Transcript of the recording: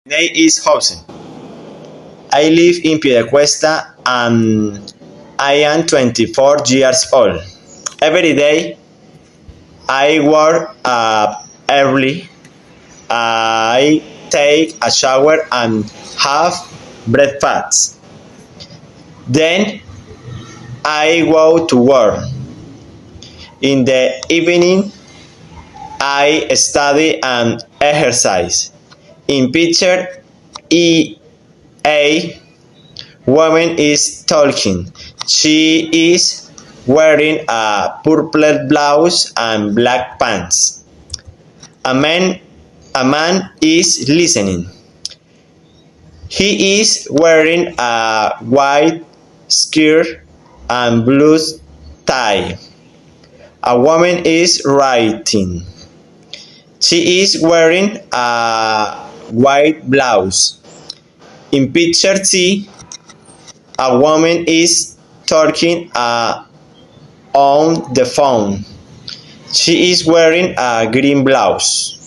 Name is Jose. I live in Piedecuesta and I am 24 years old. Every day I wake up early. I take a shower and have breakfast. Then I go to work. In the evening I study and exercise. In picture E A woman is talking. She is wearing a purple blouse and black pants. A man, a man is listening. He is wearing a white skirt and blue tie. A woman is writing. She is wearing a white blouse. In picture C, a woman is talking on the phone. She is wearing a green blouse.